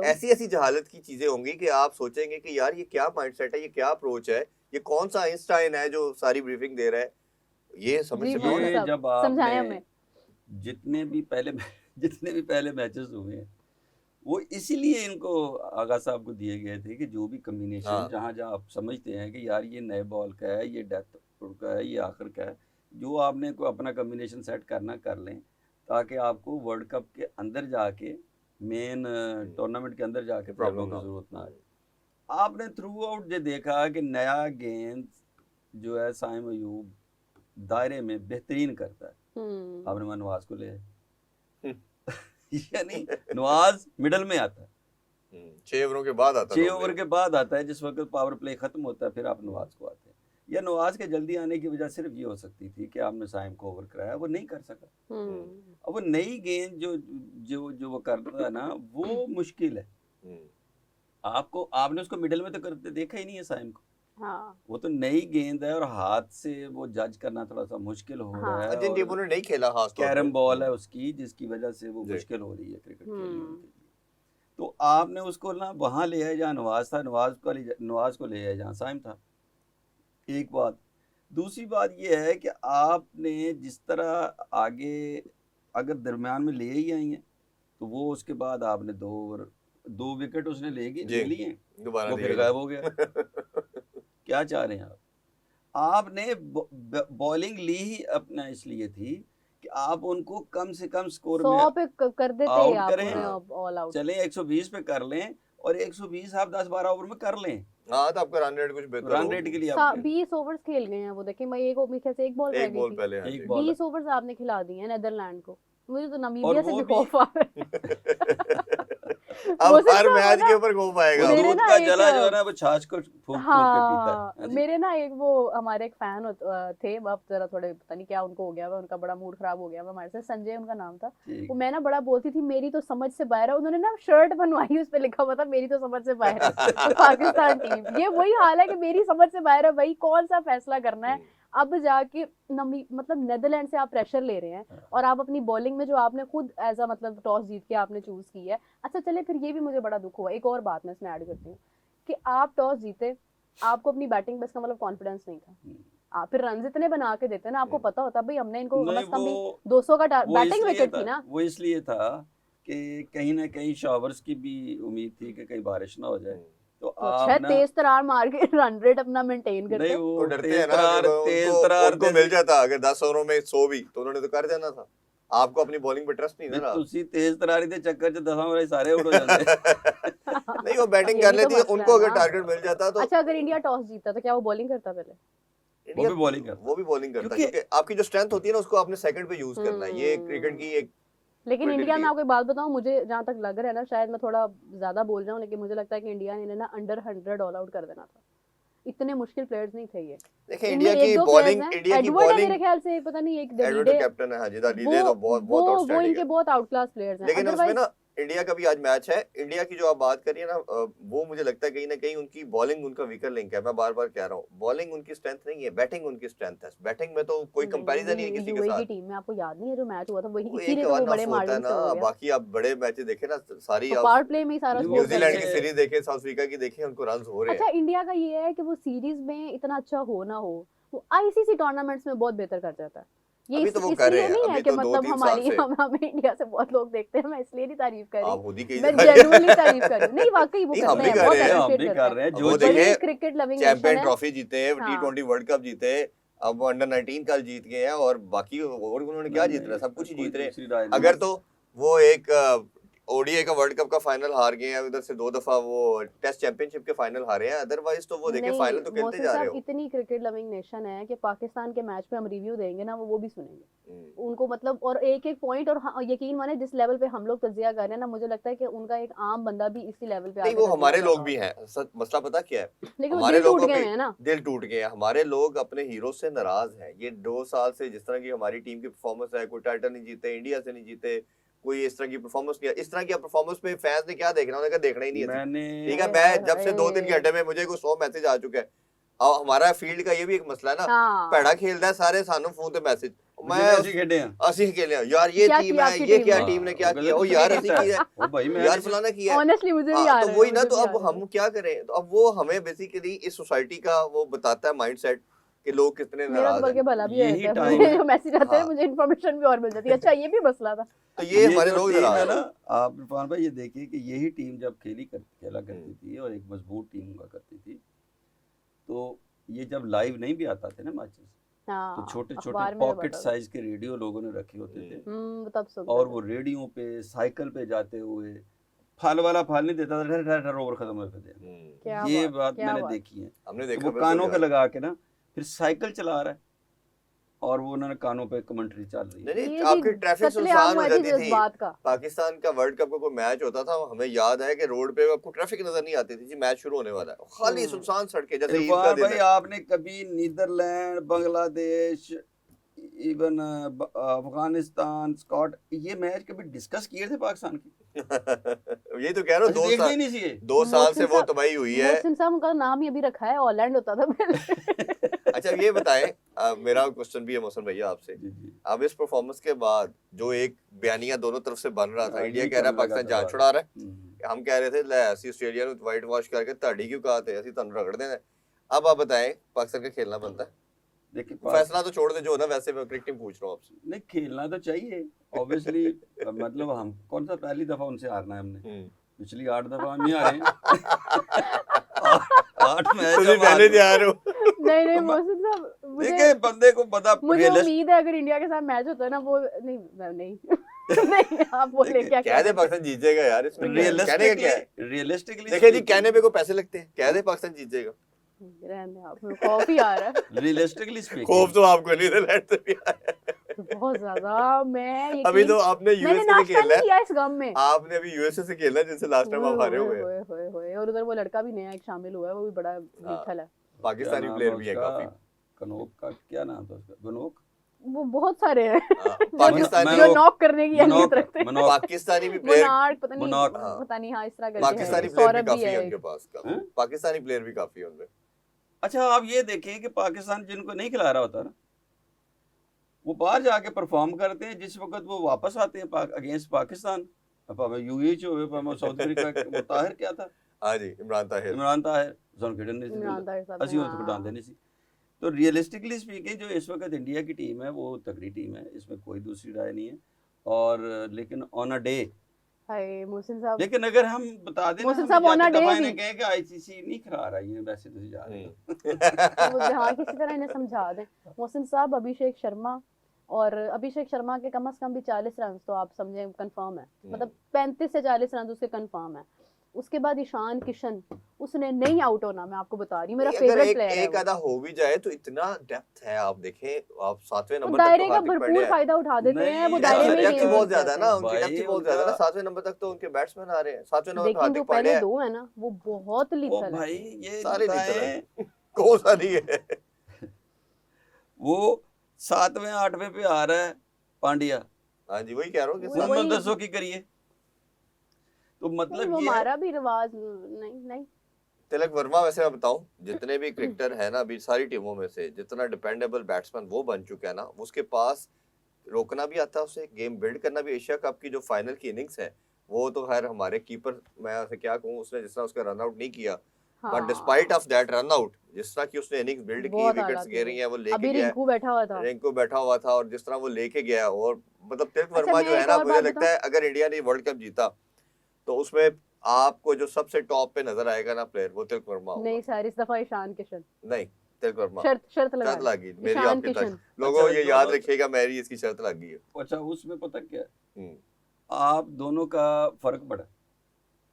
ऐसी जहालत की चीजें होंगी कि आप सोचेंगे कि यार ये क्या माइंडसेट है, ये क्या अप्रोच है, ये कौन सा आइंस्टाइन है जो सारी ब्रीफिंग दे रहा है, ये समझ से बाहर है। जब आपने जितने भी पहले मैचेस हुए हैं वो इसीलिए इनको आगा साहब को दिए गए थे कि जो भी कम्बिनेशन जहाँ आप समझते हैं कि यार ये नए बॉल का है, ये डेथ का है, ये आखिर का है, जो आपने को अपना कम्बिनेशन सेट करना कर लें ताकि आपको वर्ल्ड कप के अंदर जाके मेन टूर्नामेंट के अंदर जाके प्रॉब्लम की जरूरत ना आए। आपने थ्रू आउट जो देखा कि नया गेंद जो है साइम अयूब दायरे में बेहतरीन करता है। आपने नवाज को ले यानी नवाज मिडल में आता है, 6 ओवरों के बाद आता है, 6 ओवर के बाद आता है, जिस वक्त पावर प्ले खत्म होता है फिर आप नवाज को आते हैं। या नवाज के जल्दी आने की वजह सिर्फ ये हो सकती थी कि आपने साइम को ओवर कराया, वो नहीं कर सका। अब वो नई गेंद जो वो करता है ना वो मुश्किल है। आपने उसको मिडल में तो करते देखा ही नहीं है साइम को। वो तो नई गेंद है और हाथ से वो जज करना थोड़ा सा मुश्किल हो रहा है। जिन टीमों ने नहीं खेला खास तौर पे कैरम बॉल है उसकी, जिसकी वजह से वो मुश्किल हो रही है क्रिकेट खेलने के लिए। तो आपने उसको ना वहां ले आए जहाँ नवाज था, नवाज को ले आए जहाँ साइम था। एक बात। दूसरी बात ये है कि आपने जिस तरह आगे अगर दरमियान में ले ही आई हैं तो वो उसके बाद आपने 2 विकेट उसने ले लिए, वो फिर गायब हो गया। क्या चाह रहे हैं आप? आपने बॉलिंग ली ही अपना इसलिए थी कि आप उनको कम से कम स्कोर में पे कर देते आउट आप करें, ऑल आउट चलें 120 पे कर लें और 120 आप 10-12 ओवर में कर लें। तो आपका रन रेट कुछ बेहतर रन रेट के लिए 20 ओवर्स खेल गए हैं वो, देखिए मैं एक बॉल रह गई थी, 20 ओवर्स आपने खिला दिए नेदरलैंड को। मुझे तो नामीबिया से भी खौफ आ रहा है। अब हर मैच के ऊपर खौफ आएगा। दूध का जला जो है ना वो छाछ को फूंक के पीता है। मेरे ना वो हमारे एक फैन थे, अब जरा थोड़े पता नहीं क्या उनको हो गया, उनका बड़ा मूड खराब हो गया हमारे से, संजय उनका नाम था। वो मैं ना बड़ा बोलती थी मेरी तो समझ से बाहर है, उन्होंने ना शर्ट बनवाई उस पे लिखा हुआ था मेरी तो समझ से बाहर है पाकिस्तान टीम। ये वही हाल है कि मेरी समझ से बाहर है भाई, कौन सा फैसला करना है अब जाके। मतलब नेदरलैंड से आप प्रेशर ले रहे हैं और आप अपनी बॉलिंग में जो आपने खुद एज अ मतलब टॉस जीत के आपने चूज की है। अच्छा चले फिर ये भी मुझे बड़ा दुख हुआ, एक और बात मैं इसमें ऐड करती हूँ कि आप टॉस जीते, आपको अपनी बैटिंग पे इसका मतलब कॉन्फिडेंस नहीं था, आप फिर रन इतने बना के देते ना, आपको पता होता भाई हमने इनको कम से कम 200 का बैटिंग विकेट थी ना। वो इसलिए था कि कहीं ना कहीं शॉवर्स की भी उम्मीद थी कि कहीं बारिश ना हो जाए, तो तो आप शायद ना तेज तरार मार के रन रेट अपना मेंटेन करते नहीं हैं। वो वो डरते तेज हैं ना, तरार उनको मिल जाता अगर 10 ओवरों में 100 भी तो उन्होंने तो कर देना था। आपको अपनी बॉलिंग पे ट्रस्ट नहीं भी ना रहा। तुसी तेज तरारी दे चक्कर च 10 ओवर सारे आउट हो जाते नहीं वो बैटिंग ये कर भी तो लेती है, मसला उनको है अगर ना। टारगेट मिल जाता तो अच्छा, अगर इंडिया टॉस जीतता तो क्या वो बॉलिंग करता पहले? वो इंडिया भी बॉलिंग करता वो भी बॉलिंग करता क्योंकि क्योंकि आपकी जो स्ट्रेंथ होती है ना उसको आपने सेकंड पे यूज करना है। ये क्रिकेट की एक लेकिन इंडिया क्वालिटी में है। आपको एक बात बताऊं, मुझे जहां तक लग रहा है ना, शायद मैं थोड़ा ज्यादा बोल रहा हूँ, लेकिन मुझे लगता है कि इंडिया ने ना अंडर 100 ऑल आउट कर देना था। इतने मुश्किल प्लेयर्स नहीं थे ये। देखिए इनमें इंडिया एक की दो बॉलिंग, प्लेयर्स हैं, इंडिया की एडवर्ड है मेरे बॉलिंग, ख्याल से, पता नहीं एक एडवर्ड डलीडे, कैप्टन है, हाँ जी, दालीदे वो तो बहुत वो बहुत वो आउटस्टैंडिंग इनके है। बहुत आउट क्लास प्लेयर्स हैं। लेकिन उसमें अदरवाइज ना इंडिया का भी आज मैच है, इंडिया की जो आप बात करिए ना वो मुझे लगता है कहीं ना कहीं उनकी बॉलिंग उनका वीकर लिंक है। मैं बार बार कह रहा हूँ बॉलिंग उनकी स्ट्रेंथ नहीं है, बैटिंग उनकी स्ट्रेंथ है। बैटिंग में तो कोई कंपैरिजन नहीं है किसी के यूएई की साथ। टीम में आपको याद नहीं है जो मैच हुआ था, वही वो एक इसीलिए तो वो वन बड़े ऑफ होता है मार्जिन से हो ना, गया। बाकी आप बड़े मैचेस देखे ना सारी तो आप पावर प्ले में ही सारा नहीं, वो स्कोर कर न्यूजीलैंड दिया। की सीरीज देखे, साउथ अफ्रीका की देखे, उनको रन हो रहे अच्छा, हैं। इंडिया का ये है कि वो सीरीज में इतना अच्छा हो ना हो, वो आईसीसी टूर्नामेंट्स में बहुत बेहतर कर जाता है। ये अभी तो वो कर रहे इसलिए हैं, नहीं है अभी कि तो मतलब 2-3 साल हमारी से हमें इंडिया से बहुत लोग देखते हैं, मैं इसलिए नहीं तारीफ कर रही, आप खुद ही कही मैं जा रहे हैं। जेन्युइनली तारीफ कर रही हूँ। नहीं, वाकई वो नहीं, करते हम भी हैं, कर बहुत रहे हैं, हम अप्रिशिएट भी करते कर हैं। रहे हैं अब जो वो चीज वही देखें, क्रिकेट लविंग नेशन चैंपियन है। ट्रॉफी जीते हैं, हाँ। T20 वर्ल्ड कप जीते हैं, अब अंडर 19 कल जीत गए हैं और बाकी और उन्होंने क्या नहीं, जीतना है, सब कुछ ही कोई जीत रहे दूसरी हैं। राय नहीं अगर है। तो वो एक ओडीआई का वर्ल्ड कप का फाइनल हार गए हैं, उधर से 2 दफा वो टेस्ट चैंपियनशिप के फाइनल हारे हैं, अदरवाइज तो वो देखे नहीं, फाइनल तो खेलते मोहसिन जा रहे साहब हो। इतनी क्रिकेट लविंग नेशन है कि पाकिस्तान के मैच में हम रिव्यू देंगे ना, वो भी सुनेंगे। हम्म। उनको मतलब, और एक एक पॉइंट, और यकीन माने जिस लेवल पे हम लोग तज्जिया कर रहे हैं ना, मुझे लगता है कि उनका एक आम बंदा भी इसी लेवल पे नहीं आके वो तज्जिया हमारे कर लोग रहा भी होता हैं, मसला पता क्या है, है। लेकिन वो हमारे दिल टूट लोगों गए के हैं ना। दिल टूट गए हैं। हमारे लोग अपने हीरो से नाराज हैं। ये 2 साल से जिस तरह की हमारी टीम की परफॉर्मेंस है, कोई टाइटल नहीं जीते, इंडिया से नहीं जीते, कोई इस तरह की परफॉर्मेंस नहीं है। इस तरह की परफॉर्मेंस पे फैंस ने क्या देखना, उन्हें देखना ही नहीं है। मैंने ठीक है, हाय मैं हाय जब से 2-3 हाय। घंटे में मुझे कोई 100 मैसेज आ चुका है। अब हमारा फील्ड का ये भी एक मसला है ना, भैड़ा हाँ, खेलता है, सारे सानू फोन पे मैसेज, मुझे मैं वैसे ही खेले हैं ਅਸੀਂ खेले हैं यार, ये क्या टीम किया है, आपकी ये टीम क्या ने? टीम ने क्या वो कहते किया, ओ तुझे यार क्या ਅਸੀਂ कीता किया है? ओ भाई मैं यार नहीं- फलाना किया है। ऑनेस्टली मुझे भी हाँ, आ तो रहे वही हैं, ना, मुझे तो भी आ अब रहे हैं। हम क्या करें, तो अब वो हमें बेसिकली इस सोसाइटी का वो बताता है माइंडसेट कि लोग कितने मेरा तो नाराज बल्कि हैं। भला भी यही होता है, टाइम मुझे है। जो मैसेज आते हैं हाँ। मुझे इन्फॉर्मेशन भी और मिल जाती है। अच्छा, ये भी मसला था। तो ये हमारे जो लोग टीम है नाराज ना, हैं। आप इरफान भाई ये देखिए कि यही टीम जब खेला करती थी और एक मजबूत टीम हुआ करती थी, तो ये जब लाइव नहीं भी आता थे ना मैचेस, तो हाँ, छोटे छोटे अखबार में भी पॉकेट पता था। साइज के रेडियो लोगों ने रखे होते थे तब सुनते और थे। वो रेडियो पे साइकिल पे जाते हुए फल वाला फल नहीं देता था, ठहर ठहर ठहर ओवर खत्म कर दिया। क्या ये बात, बात क्या मैंने बात। देखी है हमने कि देखा वो बिल्कुल कानों पे यार। लगा के ना फिर साइकिल चला रहा है और वो उन्होंने कानों पे कमेंट्री चल रही है। नहीं नहीं, ये आपकी जी ट्रैफिक कत्लेआम सुनसान हो हुए थे जाती थी। जज्बात का। पाकिस्तान का वर्ल्ड कप का कोई मैच होता था, हमें याद है कि रोड पे आपको ट्रैफिक नजर नहीं आती थी जी, मैच शुरू होने वाला है, खाली सुनसान सड़कें जैसे ईद का इरफान दिन भाई, है। आपने कभी Netherland, Bangladesh, even Afghanistan, Scot, ये मैच कभी डिस्कस किए थे पाकिस्तान की? यही तो कह रहा हूँ, अच्छा, 2 देखते साल ही नहीं चाहिए। 2 साल से मोहसिन वो साहब, तबाही हुई है। मोहसिन साहब का नाम ही अभी रखा है, हॉलैंड होता था पहले। अच्छा ये बताएं, मेरा क्वेश्चन भी है मोहसिन भैया आपसे, जी जी, अब इस परफॉर्मेंस के बाद जो एक बयानिया दोनों तरफ से बन रहा था, हाँ, इंडिया यही कह रहा है करने लगा पाकिस्तान था जान बात। छुड़ा रहा है, हम कह रहे थे ले ਅਸੀਂ ਆਸਟ੍ਰੇਲੀਆ ਨੂੰ ਵਾਈਟ ਵਾਸ਼ ਕਰਕੇ ਤੁਹਾਡੀ क्यों कहा थे, ਅਸੀਂ ਤੁਹਾਨੂੰ रगड़ देना है। अब आप बताएं पाकिस्तान का खेलना बनता है? देखिए फैसला तो छोड़ दे जो ना, वैसे मैं क्रिकेट पूछ रहा हूँ आपसे। नहीं, खेलना तो चाहिए ऑब्वियसली। मतलब हम कौन सा पहली दफा उनसे हारना है हमने, पिछली 8 दफा हम ही हारे हैं। 8 मैच ਤੁਸੀਂ हम पहले हारे। तैयार हो। नहीं नहीं तो मैं- मोहसिन साहब, देखिए बंदे को पता मुझे उम्मीद है अगर इंडिया के साथ मैच होता है ना, वो नहीं नहीं आप बोले देखिए, क्या कह दे पाकिस्तान जीत जाएगा यार, इसमें क्या है? कहने का क्या है? रियलिस्टिकली देखिए जी, कहने पे को पैसे लगते हैं, कह दे पाकिस्तान जीत जाएगा। रहने आप, खौफ ही आ रहा है। रियलिस्टिकली खौफ स्पीकिंग, तो आपको नीदरलैंड से भी आया है। बहुत ज्यादा। मैं अभी तो यकीन, आपने मैंने यूएसए से नाश्ता खेलना नहीं है, किया इस गम में। आपने अभी यूएसए से खेलना है जिनसे लास्ट टाइम आप हारे हुए हैं। होए और उधर वो लड़का भी नया एक शामिल हुआ है, वो भी बड़ा मीठल है। पाकिस्तानी प्लेयर भी है काफी। कनोक का क्या नाम था उसका? गनोक, वो बहुत सारे हैं पाकिस्तानी जो नॉक करने की अहलियत मनोक, रखते हैं। मनोक, पाकिस्तानी भी प्लेयर, मुनार पता नहीं, मुनार, हाँ। पता नहीं, हाँ इस तरह करके पाकिस्तानी है। प्लेयर भी सौरभ काफी है है उनके एक। पास का, हैं? पाकिस्तानी प्लेयर भी काफी है उनमें। अच्छा आप ये देखें कि पाकिस्तान जिनको नहीं खिला रहा होता ना, वो बाहर जाके परफॉर्म करते हैं, जिस वक्त वो वापस आते हैं अगेंस्ट पाकिस्तान, भाਵੇਂ यूएई ਚ ਹੋਵੇ ਭਾਵੇਂ ਸਾਊਥ ਅਫਰੀਕਾ, वो ताहिर क्या था, हाँ जी, इमरान ताहिर। इमरान ताहिर, ਸਾਨੂੰ ਖੇਡਣ ਨਹੀਂ ਸੀ इमरान ਦਿੰਦਾ, ताहिर साहब ਅਸੀਂ ने, ਉਹਨੂੰ हाँ। ਖਿਡਾਉਂਦੇ नहीं सी। तो रियलिस्टिकली स्पीकिंग जो इस वक्त इंडिया की टीम है वो तगड़ी टीम है, इसमें कोई दूसरी राय नहीं है। और लेकिन ऑन अ डे हाय मोहसिन साहब, लेकिन अगर हम बता दें ना, मोहसिन हमें साहब ऑन अ जाके डे दफा भी इन्हें कहें कि आईसीसी नहीं करा रहा, ये वैसे तो जा रहे हो। तो हाँ किसी तरह इन्हें समझा दें। मोहसिन साहब, अभिषेक शर्मा, और अभिषेक शर्मा के कम से कम भी 40 रन तो आप समझे कंफर्म है, मतलब 35 से 40 रन उसके कंफर्म है। उसके बाद ईशान किशन, उसने नहीं आउट होना, मैं आपको बता रही हूँ, मेरा नहीं, अगर फेवरेट प्लेयर है एक वो। आधा हो भी जाए तो इतना डेप्थ है, आप देखें, आप 7वें वो नंबर तक तो दायरे का हार्दिक भरपूर पांड्या है। फायदा उठा देते हैं, वो नहीं, दायरे में ही डेप्थ गेंद बहुत जीत ज्यादा जाते है ना, हैं। उनकी भाई डेप्थ ही बहुत ज्यादा है ना, उनका 7वें नंबर तक तो उनके बैट्समैन आ रहे हैं, 7वें नंबर पे लेकिन जो हार्दिक पहले पांड्या है। दो है ना, वो बहुत ओ लिथल है। भाई ये सारे बताएं, कौन सा नहीं है। वो 7वें 8वें पे आ रहा है पांड्या, हाँ जी, वही कह रहा हूँ कि वही- मोहम्मद वही- दसो की करिए। तो नहीं, मतलब वो ये है, हमारा भी रिवाज नहीं नहीं। तिलक वर्मा, वैसे मैं बताऊं, जितने भी क्रिकेटर है ना अभी सारी टीमों में से, जितना डिपेंडेबल बैट्समैन वो बन चुका है ना, उसके पास रोकना भी आता है उसे, गेम बिल्ड करना भी। एशिया कप की जो फाइनल की इनिंग्स है, वो तो खैर हमारे कीपर, मैं उसे क्या कहूँ, उसने जिस तरह उसका रन आउट नहीं किया, बट डिस्पाइट हाँ ऑफ दैट रन आउट, जिस तरह की उसने इनिंग्स बिल्ड की, बहुत आला विकेट्स थी गिरी वो। हैं, वो लेके अभी गया, रिंकू बैठा हुआ था। रिंकू बैठा हुआ था, और जिस तरह वो लेके गया, और मतलब तिलक अच्छा वर्मा मैं जो है एक ना, और मुझे बात लगता बताऊं, है अगर इंडिया ने वर्ल्ड कप जीता तो उसमें आपको जो सबसे टॉप पे नजर आएगा ना प्लेयर, वो तिलक वर्मा होगा। नहीं सर, इस दफा ईशान किशन, नहीं, तिलक वर्मा। शर्त लगा शर्त ली। लगी मेरी ईशान आपके तक, किशन। लोगों अच्छा ये याद दोनों, रखिएगा, मेरी इसकी शर्त लग गई है। अच्छा उसमें पता क्या है, हम्म, आप दोनों का फर्क पड़ा।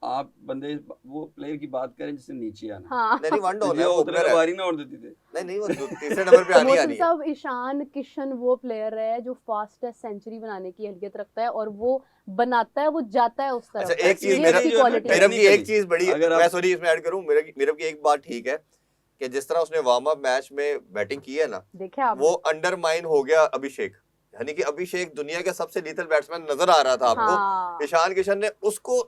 आप बंदे वो प्लेयर की बात करें जिससे नीचे आना, हाँ नहीं वन तो डाउन है, जो वो उतरे ओपनर तो है। बारी ना और देती थे। नहीं नहीं, वो तीसरे नंबर पे आनी मोहसिन आनी है। साहब, ईशान किशन वो प्लेयर है जो फास्टेस्ट सेंचुरी बनाने की अहलियत रखता है, और वो बनाता है, वो जाता है उस अच्छा, तरफ। एक चीज ये मेरा उसकी जो है ना, क्वालिटी है। मेरब की एक टेक्निकली चीज बड़ी, अगर मैं आप, सॉरी इसमें ऐड करूं, मेरब की एक बात ठीक है कि जिस तरह उसने वार्म अप मैच में बैटिंग की है ना, देखे आप? वो अंडरमाइन हो गया अभिषेक, यानी कि अभिषेक दुनिया के सबसे लीथल बैट्समैन नजर आ रहा था आपको, हाँ ईशान किशन ने उसको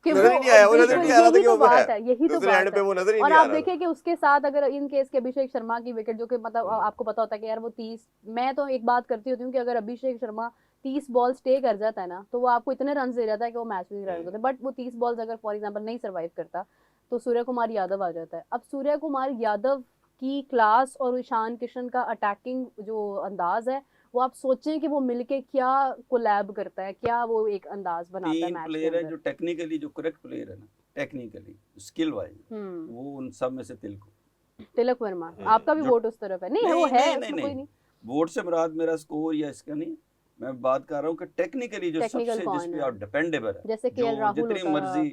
कि नजर वो ही नहीं आया, वो नजर बिल्कुल नहीं आ रहा था यही कि तो वो है, बात है, यही तो दूसरे एंड बात पे है। वो नजर ही और नहीं आ आप रहा था। देखिए कि उसके साथ अगर इन केस के अभिषेक शर्मा की विकेट, जो कि मतलब हम्म, आपको पता होता है कि यार वो 30, मैं तो एक बात करती होती हूँ कि अगर अभिषेक शर्मा 30 बॉल स्टे कर जाता है ना, तो वो आपको इतने रन दे जाता है कि वो मैच भी रन होते, बट वो 30 बॉल्स अगर फॉर एग्जाम्पल नहीं सर्वाइव करता, तो सूर्य कुमार यादव आ जाता है। अब सूर्य कुमार यादव की क्लास और ईशान किशन का अटैकिंग जो अंदाज है, वो आप सोचें कि वो मिलके क्या कोलैब करता है, क्या वो एक अंदाज बनाता है 3 मैच के प्लेयर है अंदर। जो टेक्निकली जो करेक्ट प्लेयर है ना, टेक्निकली स्किल वाइज, वो उन सब में से तिलक वर्मा, हम्म, आपका भी जो वोट उस तरफ है? नहीं, वो नहीं है, नहीं नहीं उसमें कोई नहीं, नहीं। वोट से मुराद मेरा स्कोर या इसका नहीं, मैं बात कर रहा हूँ कि टेक्निकली जो टेक्निकल सबसे जिस कौन पे है? आप डिपेंडेबल है, जैसे केएल जो राहुल होता।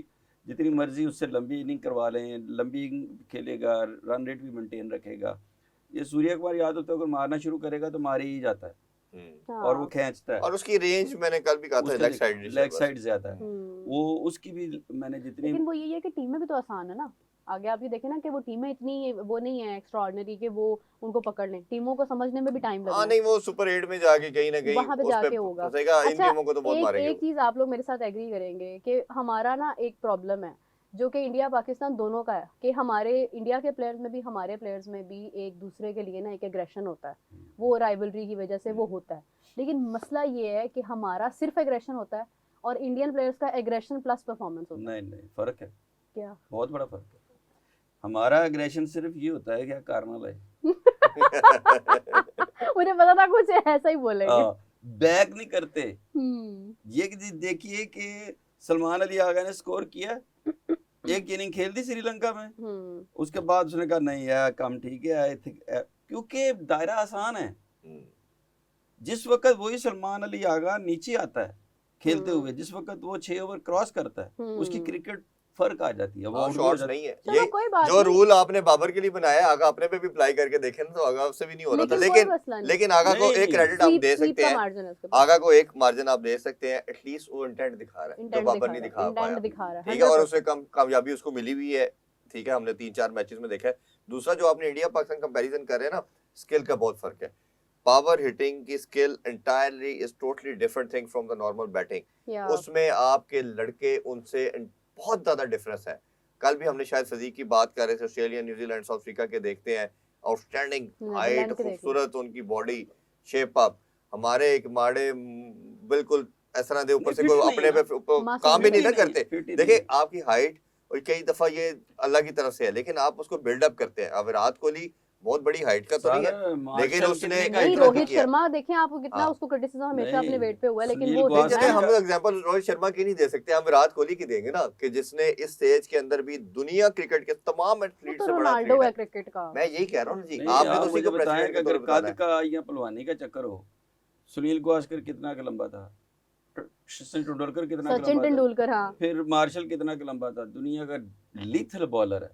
जितनी मर्जी उससे लंबी इनिंग करवा लें, लंबी खेलेगा, रन रेट भी मेंटेन रखेगा। ये सूर्य कुमार यादव तो अगर मारना शुरू करेगा तो मार ही जाता है, और वो हाँ खींचता है, और उसकी रेंज मैंने कल भी कहा था, उसका लेग बस। साइड ज्यादा है, हम्म। वो उसकी भी मैंने जितनी, लेकिन वो यही है कि टीमें भी तो आसान है ना। आगे आप ये देखें ना कि वो टीमें इतनी वो नहीं है एक्स्ट्रा ऑर्डिनरी कि वो उनको पकड़ लें, टीमों को समझने में भी टाइम लगना हाँ है, नहीं, वो सुपर 8 में जाके कहीं ना कहीं वहां पे उस पे जाके होगा। फंसेगा, इन अच्छा, टीमों को तो बहुत एक मारेंगे एक वो। चीज आप लोग मेरे साथ एग्री करेंगे कि हमारा ना एक प्रॉब्लम है, जो कि इंडिया पाकिस्तान दोनों का है, कि हमारे इंडिया के प्लेयर्स में भी, हमारे प्लेयर्स में भी एक दूसरे के लिए ना एक एग्रेशन होता है, वो राइवलरी की वजह से वो होता है। लेकिन मसला ये है कि हमारा सिर्फ एग्रेशन होता है और इंडियन प्लेयर्स का एग्रेशन प्लस परफॉर्मेंस होता है। नहीं फर्क है, क्या? बहुत बड़ा फर्क है। हमारा एग्रेशन सिर्फ ये होता है कि कार्नल है, मुझे पता था कुछ ऐसा ही बोलेंगे। बैक नहीं करते। हम्म। ये देखिए कि सलमान अली आगा ने स्कोर किया, एक इनिंग खेल दी श्रीलंका में, उसके बाद उसने कहा नहीं यार कम ठीक है, क्योंकि दायरा आसान है। जिस वक्त वही सलमान अली आगा नीचे आता है खेलते हुए, जिस वक्त वो 6 ओवर क्रॉस करता है, उसकी क्रिकेट फर्क आ जाती है, वो आउट हो शॉट्स जाता है। नहीं है चलो ये कोई बात जो नहीं, रूल आपने बाबर के लिए बनाया है, आगा अपने पे भी अप्लाई करके देखें ना, तो आगा उससे भी नहीं हो रहा था। लेकिन कोई मसला नहीं, लेकिन आगा को नहीं, एक क्रेडिट आप दे स्वीप सकते का हैं, मार्जिन है उसके पास, आगा को एक मार्जिन आप दे सकते हैं, एटलीस्ट वो इंटेंट दिखा रहा है जो इंटेंट बाबर दिखा नहीं रहा दिखा है, पाया। इंटेंट दिखा रहा है, ठीक है, और 100%। उसे कम कामयाबी उसको मिली हुई है। ठीक है, हमने 3-4 मैचेस में देखा है। दूसरा जो आपने इंडिया पाकिस्तान कंपैरिजन कर रहे हैं ना, स्किल का बहुत फर्क है। पावर हिटिंग की skill entirely is totally different thing from the normal batting. उसमें आपके लड़के उनसे बहुत ज्यादा डिफरेंस है। कल भी हमने शायद फिजिक की बात कर रहे थे, ऑस्ट्रेलिया, न्यूजीलैंड, साउथ अफ्रीका के देखते हैं, आउटस्टैंडिंग हाइट, खूबसूरत उनकी बॉडी शेप अप। हमारे एक माड़े बिल्कुल इस तरह दे ऊपर से कोई अपने पे काम भी नहीं ना करते। देखिए आपकी हाइट, और कई दफा ये अल्लाह की तरफ से है, लेकिन आप उसको बिल्डअप करते हैं। अब विराट कोहली बहुत बड़ी हाइट का तो नहीं है, सारा लेकिन मार्शल उसने कितने का नहीं, इतना रोहित किया। शर्मा देखें आप, कितना हाँ। उसको क्रिटिसिज्म हमेशा नहीं, अपने वेट पे हुआ है, लेकिन सुनील वो गावस्कर जैसे है हम ना। एग्जांपल रोहित शर्मा की नहीं दे सकते, हम विराट कोहली की देंगे ना, कि जिसने इस स्टेज के अंदर भी दुनिया क्रिकेट के तमाम वो एथलीट तो से बड़ा रोनाल्डो एथलीट है है। क्रिकेट का। मैं यही कह रहा हूँ ना जी, नहीं, आपने तो आप उसी मुझे को बताएं प्रेसिडेंट कि के तौर अगर पे बताना कद है। का या पहलवानी का चक्कर हो, सुनील गावस्कर कितना का लंबा था, सचिन तेंदुलकर कितना का सचिन लंबा था, तेंदुलकर, हाँ। फिर मार्शल कितना का लंबा था, दुनिया का लीथल बॉलर है।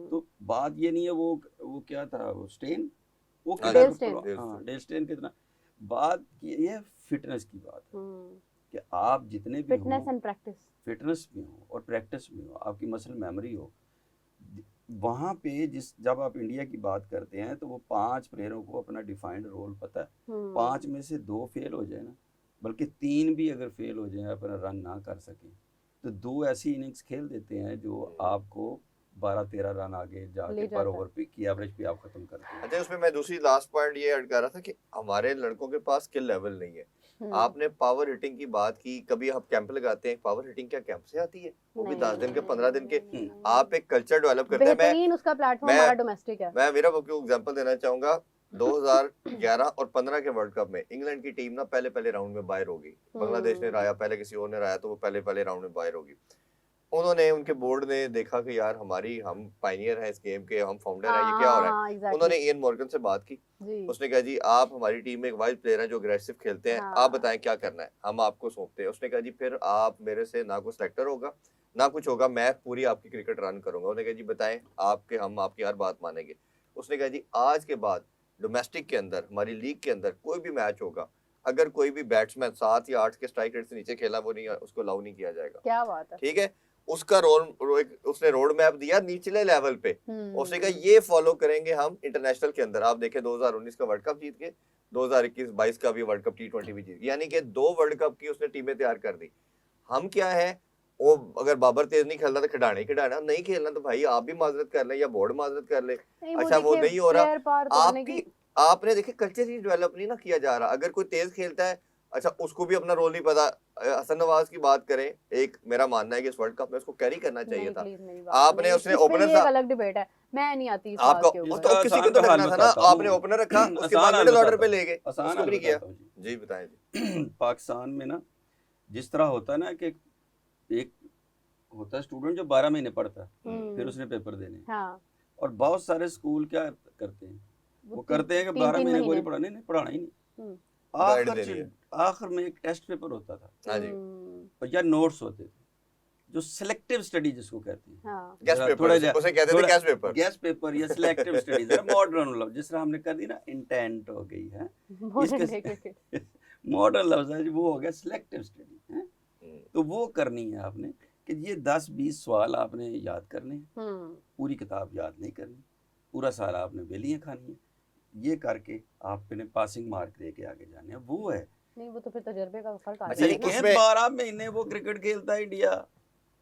तो बात ये नहीं है वो क्या था, वो स्टेन, वो हाँ कितना डेल जी, स्टेन। हाँ, डेल स्टेन कितना। बात ये है फिटनेस की बात है कि आप जितने भी फिटनेस हो, एंड प्रैक्टिस। फिटनेस में हो और प्रैक्टिस में हो, आपकी मसल मेमोरी हो, वहाँ पे जब आप इंडिया की बात करते हैं तो वो 5 प्लेयरों को अपना डिफाइंड रोल पता है। 5 में से 2 फेल हो जाए ना, बल्कि 3 भी अगर फेल हो जाए, अपना रन ना कर सकें, तो 2 ऐसी इनिंग्स खेल देते हैं जो आपको 12-13 रन आगे ले जाके जाता पर है। ओवर पे की एवरेज पे आप खत्म करते हैं। अच्छा, उसमें मैं दूसरी लास्ट पॉइंट ये ऐड कर रहा था कि हमारे लड़कों के पास स्किल लेवल नहीं है। आपने पावर हिटिंग की बात की, कभी हम कैंप लगाते हैं, पावर हिटिंग क्या कैंप से आती है? वो भी 10 दिन के 15 दिन के। आप एक कल्चर डेवलप करते हैं। बेहतरीन उसका प्लेटफॉर्म हमारा डोमेस्टिक है। मैं मेरा आपको एग्जांपल देना चाहूंगा, 2011 और 15 के वर्ल्ड कप में इंग्लैंड की टीम ना पहले राउंड में बाहर होगी, बांग्लादेश ने राया, पहले किसी और ने राया, तो वो पहले राउंड में बाहर होगी। उन्होंने, उनके बोर्ड ने देखा कि यार हम पायनियर हैं इस गेम के, हम फाउंडर हैं, ये क्या हो रहा है। उन्होंने इयन मॉर्गन से बात की, उसने कहा जी आप हमारी टीम में एक वाइल्ड प्लेयर हैं जो अग्रेसिव खेलते हैं, आप बताएं क्या करना है, हम आपको सौंपते हैं। उसने कहा जी फिर आप मेरे से ना कोई सेलेक्टर होगा ना कुछ होगा, मैं पूरी आपकी क्रिकेट रन करूंगा। उन्होंने कहा जी बताएं, हम आपकी हर बात मानेंगे। उसने कहा जी आज के बाद डोमेस्टिक के अंदर, हमारी लीग के अंदर कोई भी मैच होगा, अगर कोई भी बैट्समैन 7 या 8 के स्ट्राइक रेट से नीचे खेला, वो नहीं, उसको अलाउ नहीं किया जाएगा। क्या बात है। ठीक है, उसका उसने रोड मैप दिया निचले लेवल पे। उसने कहा ये फॉलो करेंगे हम इंटरनेशनल के अंदर। आप देखें 2019 का वर्ल्ड कप जीत के, 2021-22 का भी वर्ल्ड कप T20 भी जीत, यानी कि 2 वर्ल्ड कप की उसने टीमें तैयार कर दी। हम क्या है, वो अगर बाबर तेज नहीं खेलना तो खिडाने ही खिडाना, नहीं खेलना तो भाई आप भी माजरत कर ले या बोर्ड माजरत कर ले। अच्छा वो नहीं हो रहा, आपने देखे कल्चर ही डेवलप नहीं ना किया जा रहा। अगर कोई तेज खेलता है, अच्छा उसको भी अपना रोल नहीं पता। हसन नवाज की बात करें, एक मेरा मानना है कि इस वर्ल्ड कप में उसको कैरी करना चाहिए था। आपने उसने ओपनर एक अलग डिबेट है, मैं नहीं आती इस बात के ऊपर। तो किसी को तो लगना था ना, आपने ओपनर रखा, उसके बाद मिडिल ऑर्डर पे ले गए, उसको भी नहीं किया। जी बताएं जी। पाकिस्तान में ना जिस तरह होता है ना कि एक होता है स्टूडेंट जो 12 महीने पढ़ता है, फिर उसने पेपर देने, और बहुत सारे स्कूल क्या करते हैं, वो करते हैं कि 12 महीने कोई पढ़ाना ही नहीं, आखिर में एक टेस्ट पेपर होता था। हाँ जी। और या नोट्स होते थे जो सिलेक्टिव स्टडी जिसको कहते हैं, गैस पेपर, उसे कहते थे गैस पेपर या सिलेक्टिव स्टडी, जरा मॉडर्न लफ्ज जिस तरह हमने कर दी ना, इंटेंट हो गई है, मॉडर्न लफ्ज है वो हो गया सिलेक्टिव स्टडी है। तो वो करनी है आपने कि ये 10-20 सवाल आपने याद करने हैं, पूरी किताब याद नहीं करनी, पूरा साल आपने बेलियां खानी है, ये करके आपने पासिंग मार्क लेके आगे जाने हैं, वो है। नहीं वो तो फिर तजुर्बे का फर्क आ जाता है। 12 महीने वो क्रिकेट खेलता है इंडिया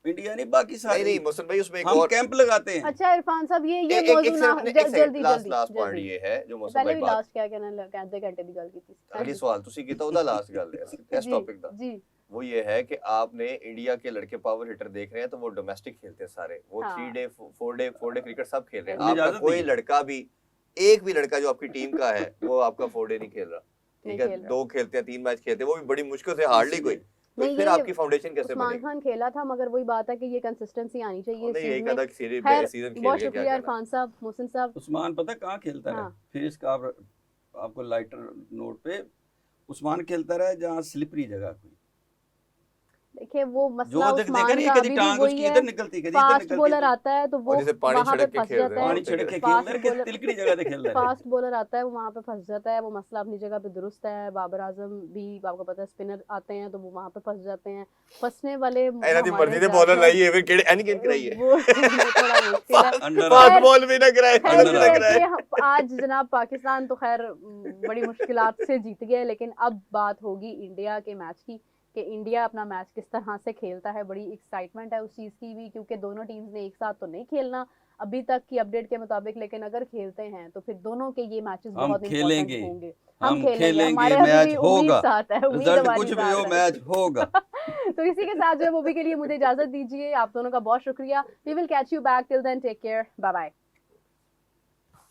नहीं बाकी सारे नहीं मोहसिन भाई, उसमें एक हम और कैंप लगाते हैं। अच्छा इरफान साहब, ये मौजू ना जल्दी लास्ट पॉइंट ये है जो मोहसिन भाई बात, लास्ट क्या कहना कहते घंटे दी गल कीती, अगली सवाल ਤੁਸੀਂ ਕੀਤਾ ਉਹਦਾ ਲਾਸਟ ਗੱਲ ਹੈ टेस्ट टॉपिक ਦਾ जी। वो ये है कि आपने इंडिया के लड़के पावर हिटर देख रहे हैं, तो वो डोमेस्टिक खेलते हैं सारे, वो 3 डे 4 डे क्रिकेट सब खेल रहे हैं। आपका कोई लड़का भी, एक भी लड़का जो आपकी टीम का है वो आपका 4 डे नहीं खेल रहा, ठीक है, 2 खेलते हैं, 3 मैच खेलते हैं, वो भी बड़ी मुश्किल से, हार्डली कोई। तो फिर आपकी फाउंडेशन कैसे बनेगी? उस्मान खान खेला था, मगर वही बात है कि ये कंसिस्टेंसी आनी चाहिए नहीं, एक आधा सीजन खेल के बहुत शुक्रिया इरफान साहब, मोहसिन साहब। उस्मान पता कहाँ खेलता है, फिर इसका आपको लाइटर नोट पे, उस्मान खेलता रहा जहाँ स्लिपरी जगह कोई, देखिए वो मसला उस्मान का अभी भी वही है, फास्ट बॉलर आता है तो वो वहाँ पे फंस जाता है, फास्ट बॉलर आता है वो वहाँ पे फंस जाता है, वो मसला अपनी जगह पे दुरुस्त है। बाबर आजम भी आपको पता है स्पिनर आते हैं तो वो वहाँ पे फंस जाते हैं, फंसने वाले बॉलर नहीं है, फिर केड़े एनिकेन कराइए वो थोड़ा मुश्किल है, फास्ट बॉल भी ना कराए। आज जनाब पाकिस्तान तो खैर बड़ी मुश्किलात से जीत गया, लेकिन अब बात होगी इंडिया के मैच की कि इंडिया अपना मैच किस तरह से खेलता है। बड़ी एक्साइटमेंट है उस चीज़ की भी, क्योंकि दोनों टीम्स ने एक साथ तो नहीं खेलना अभी तक की अपडेट के मुताबिक, लेकिन अगर खेलते हैं तो फिर दोनों के ये मैचेस बहुत इंपॉर्टेंट होंगे। हम खेलेंगे, मैच होगा, रिजल्ट कुछ भी हो, मैच होगा। तो इसी के साथ जो है मूवी के लिए मुझे इजाजत दीजिए, आप दोनों का बहुत शुक्रिया। We will catch you back, till then take care, bye bye.